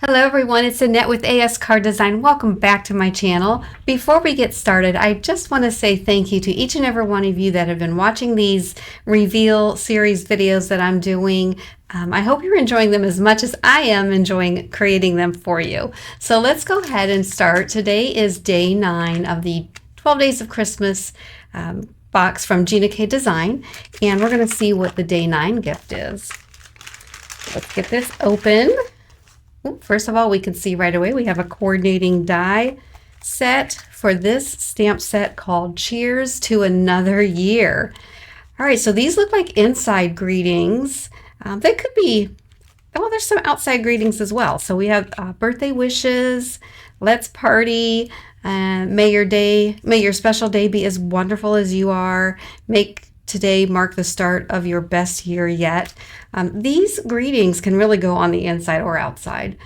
Hello everyone, it's Annette with ASCardDesign. Welcome back to my channel. Before we get started, I just want to say thank you to each and every one of you that have been watching these reveal series videos that I'm doing. I hope you're enjoying them as much as I am enjoying creating them for you. So let's go ahead and start. Today is day 9 of the 12 Days of Christmas box from Gina K Design, and we're going to see what the day 9 gift is. Let's get this open. First of all, we can see right away we have a coordinating die set for this stamp set called Cheers to Another Year. All right, so these look like inside greetings. They could be, well, there's some outside greetings as well. So we have birthday wishes, let's party, may your special day be as wonderful as you are, make today mark the start of your best year yet. These greetings can really go on the inside or outside.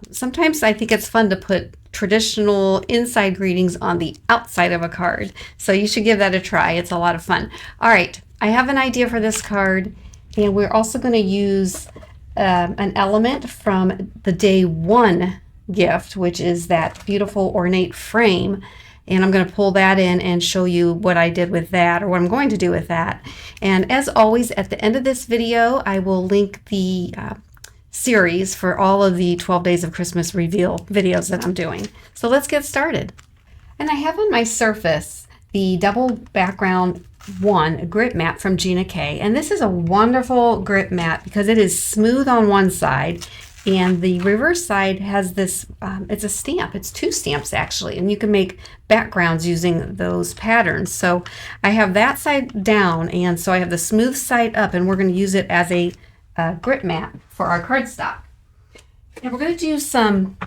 Sometimes I think it's fun to put traditional inside greetings on the outside of a card. So you should give that a try. It's a lot of fun. All right, I have an idea for this card, and we're also going to use an element from the day 1 gift, which is that beautiful ornate frame. And I'm going to pull that in and show you what I did with that, or what I'm going to do with that. And as always, at the end of this video, I will link the series for all of the 12 Days of Christmas reveal videos that I'm doing. So let's get started. And I have on my surface the double background 1 grip mat from Gina K. And this is a wonderful grip mat because it is smooth on one side, and the reverse side has this, it's a stamp. It's 2 stamps actually, and you can make backgrounds using those patterns. So I have that side down, and so I have the smooth side up, and we're going to use it as a grip mat for our cardstock. And we're going to do some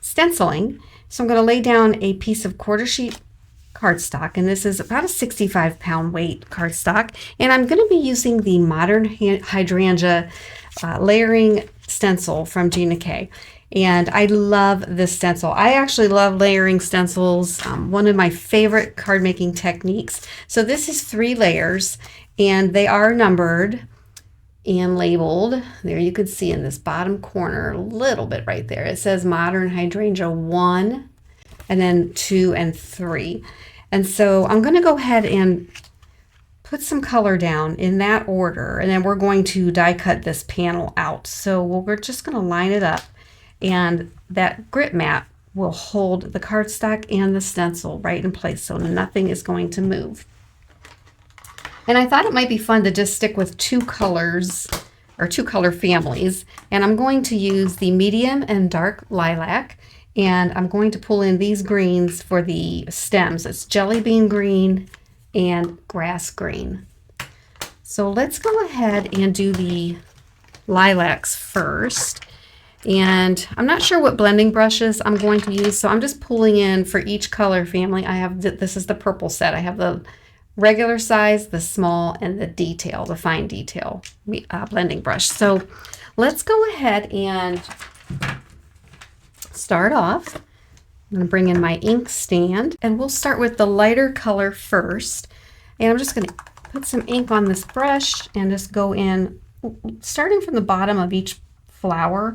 stenciling. So I'm going to lay down a piece of quarter sheet cardstock, and this is about a 65-pound weight cardstock, and I'm going to be using the Modern Hydrangea layering stencil from Gina K. And I love this stencil. I actually love layering stencils, one of my favorite card making techniques. So this is 3 layers, and they are numbered and labeled. There you can see in this bottom corner a little bit right there. It says Modern Hydrangea 1 and then 2 and 3. And so I'm going to go ahead and put some color down in that order, and then we're going to die cut this panel out. So we're just going to line it up, and that grip mat will hold the cardstock and the stencil right in place, so nothing is going to move. And I thought it might be fun to just stick with 2 colors or 2 color families, and I'm going to use the medium and dark lilac, and I'm going to pull in these greens for the stems. It's jelly bean green and grass green. So let's go ahead and do the lilacs first. And I'm not sure what blending brushes I'm going to use, so I'm just pulling in for each color family. I have this is the purple set. I have the regular size, the small, and the detail, the fine detail blending brush. So let's go ahead and start off. I'm going to bring in my ink stand, and we'll start with the lighter color first. And I'm just going to put some ink on this brush and just go in, starting from the bottom of each flower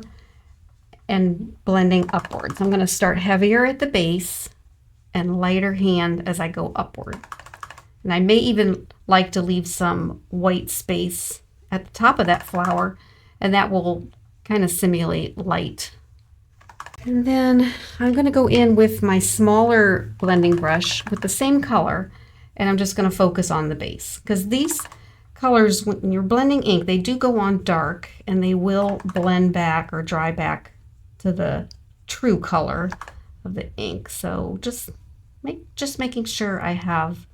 and blending upwards. I'm going to start heavier at the base and lighter hand as I go upward. And I may even like to leave some white space at the top of that flower, and that will kind of simulate light. And then I'm going to go in with my smaller blending brush with the same color, and I'm just going to focus on the base, because these colors, when you're blending ink, they do go on dark, and they will blend back or dry back to the true color of the ink. So just making sure I have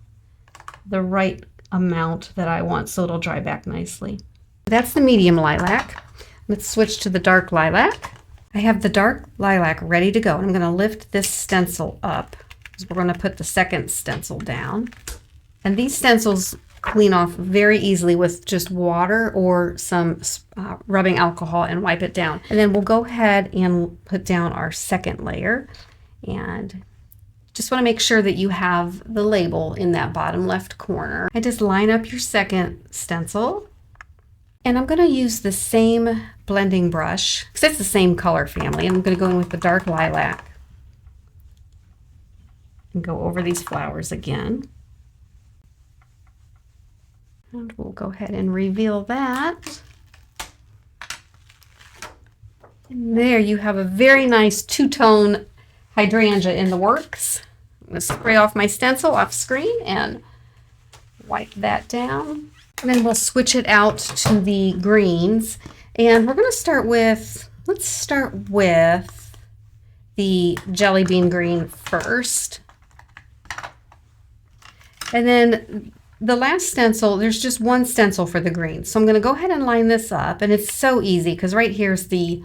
the right amount that I want so it'll dry back nicely. That's the medium lilac. Let's switch to the dark lilac. I have the dark lilac ready to go, and I'm going to lift this stencil up because we're going to put the second stencil down. And these stencils clean off very easily with just water or some rubbing alcohol and wipe it down. And then we'll go ahead and put down our second layer, and just want to make sure that you have the label in that bottom left corner. And just line up your second stencil And I'm going to use the same blending brush because it's the same color family. And I'm going to go in with the dark lilac and go over these flowers again. And we'll go ahead and reveal that. And there you have a very nice two-tone hydrangea in the works. I'm going to spray off my stencil off screen and wipe that down. And then we'll switch it out to the greens. And we're going to start with, let's start with the jelly bean green first. And then the last stencil, there's just one stencil for the green. So I'm going to go ahead and line this up. And it's so easy because right here's the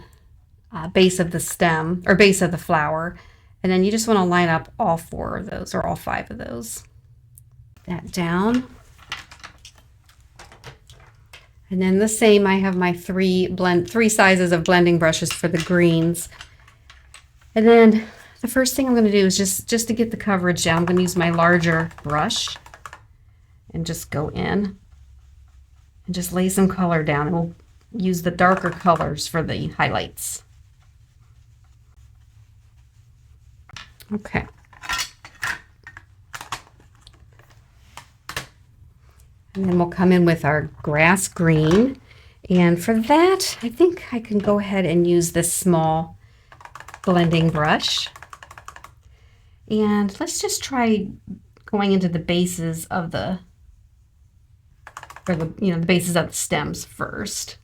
base of the stem, or base of the flower. And then you just want to line up all 4 of those, or all 5 of those. That down. And then the same, I have my 3 sizes of blending brushes for the greens. And then the first thing I'm going to do is just to get the coverage down, I'm going to use my larger brush and just go in and just lay some color down. And we'll use the darker colors for the highlights. Okay. And then we'll come in with our grass green. And for that, I think I can go ahead and use this small blending brush. And let's just try going into the bases of the, the bases of the stems first,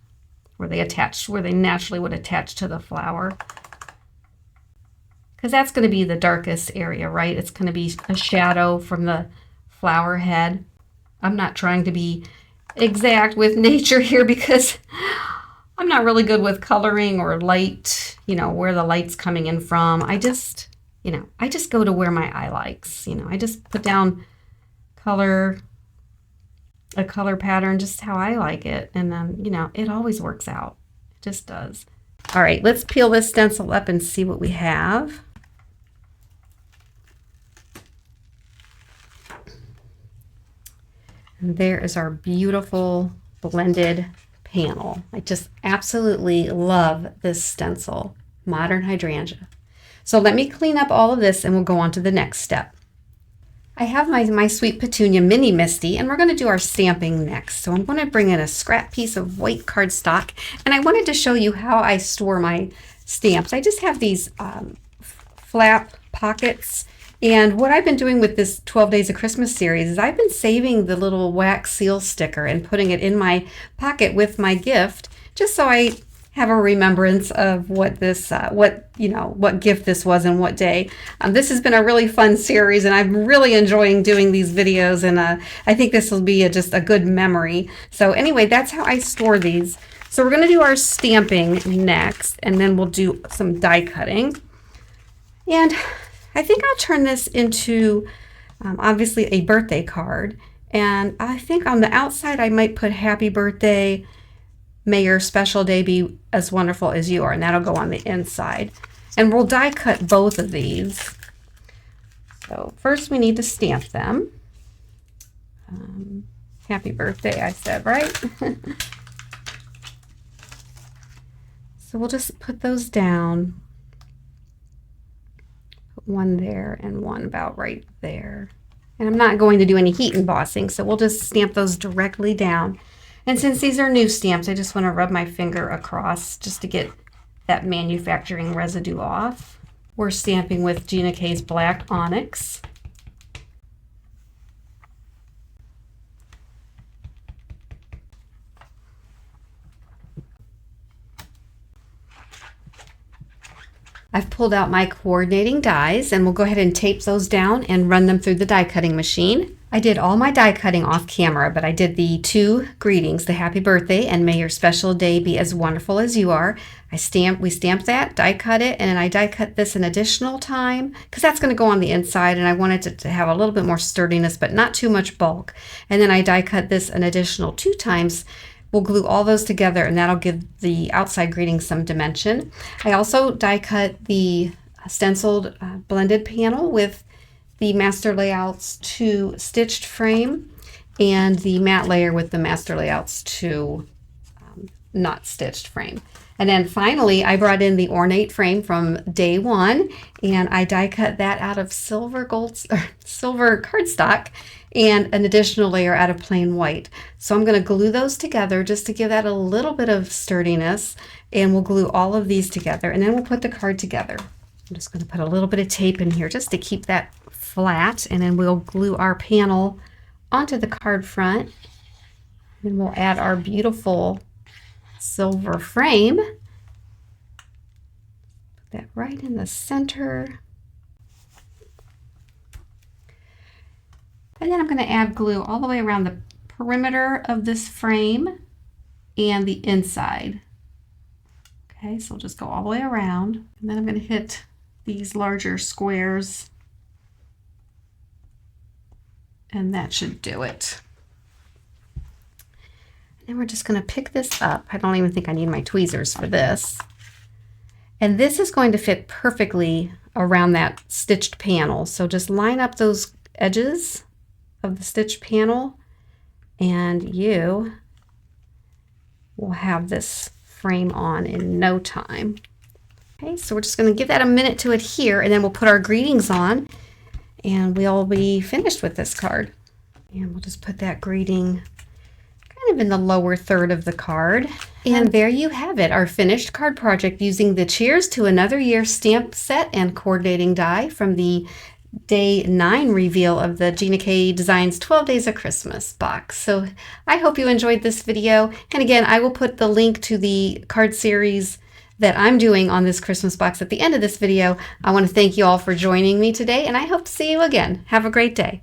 where they naturally would attach to the flower. Because that's going to be the darkest area, right? It's going to be a shadow from the flower head. I'm not trying to be exact with nature here because I'm not really good with coloring or light, where the light's coming in from. I just go to where my eye likes. I just put down a color pattern just how I like it. And then, it always works out. It just does. All right, let's peel this stencil up and see what we have. And there is our beautiful blended panel. I just absolutely love this stencil, Modern Hydrangea. So let me clean up all of this and we'll go on to the next step. I have my Sweet Petunia Mini Misty, and we're going to do our stamping next. So I'm going to bring in a scrap piece of white cardstock, and I wanted to show you how I store my stamps. I just have these flap pockets. And what I've been doing with this 12 Days of Christmas series is I've been saving the little wax seal sticker and putting it in my pocket with my gift, just so I have a remembrance of what this, what gift this was and what day. This has been a really fun series, and I'm really enjoying doing these videos, and I think this will be just a good memory. So anyway, that's how I store these. So we're going to do our stamping next, and then we'll do some die cutting. And I think I'll turn this into obviously a birthday card, and I think on the outside I might put happy birthday, may your special day be as wonderful as you are, and that'll go on the inside. And we'll die cut both of these. So first we need to stamp them. Happy birthday, I said, right? So we'll just put those down. One there and one about right there. And I'm not going to do any heat embossing, so we'll just stamp those directly down. And since these are new stamps, I just want to rub my finger across just to get that manufacturing residue off. We're stamping with Gina K's Black Onyx. I've pulled out my coordinating dies, and we'll go ahead and tape those down and run them through the die cutting machine. I did all my die cutting off camera, but I did the 2 greetings, the happy birthday and may your special day be as wonderful as you are. We stamped that, die cut it, and then I die cut this an additional time because that's going to go on the inside, and I wanted it to have a little bit more sturdiness but not too much bulk. And then I die cut this an additional 2 times. We'll glue all those together, and that'll give the outside greeting some dimension. I also die cut the stenciled blended panel with the Master Layouts 2 stitched frame and the matte layer with the Master Layouts 2 not stitched frame. And then finally, I brought in the ornate frame from day one, and I die cut that out of silver cardstock and an additional layer out of plain white. So I'm going to glue those together just to give that a little bit of sturdiness, and we'll glue all of these together, and then we'll put the card together. I'm just going to put a little bit of tape in here just to keep that flat, and then we'll glue our panel onto the card front, and we'll add our beautiful silver frame. Put that right in the center. And then I'm going to add glue all the way around the perimeter of this frame and the inside. Okay, so we'll just go all the way around, and then I'm going to hit these larger squares, and that should do it. And we're just going to pick this up. I don't even think I need my tweezers for this. And this is going to fit perfectly around that stitched panel. So just line up those edges of the stitched panel, and you will have this frame on in no time. Okay, so we're just going to give that a minute to adhere, and then we'll put our greetings on, and we'll be finished with this card. And we'll just put that greeting kind of in the lower third of the card. And there you have it, our finished card project using the Cheers to Another Year stamp set and coordinating die from the Day 9 reveal of the Gina K Designs 12 Days of Christmas box. So I hope you enjoyed this video. And again, I will put the link to the card series that I'm doing on this Christmas box at the end of this video. I want to thank you all for joining me today, and I hope to see you again. Have a great day.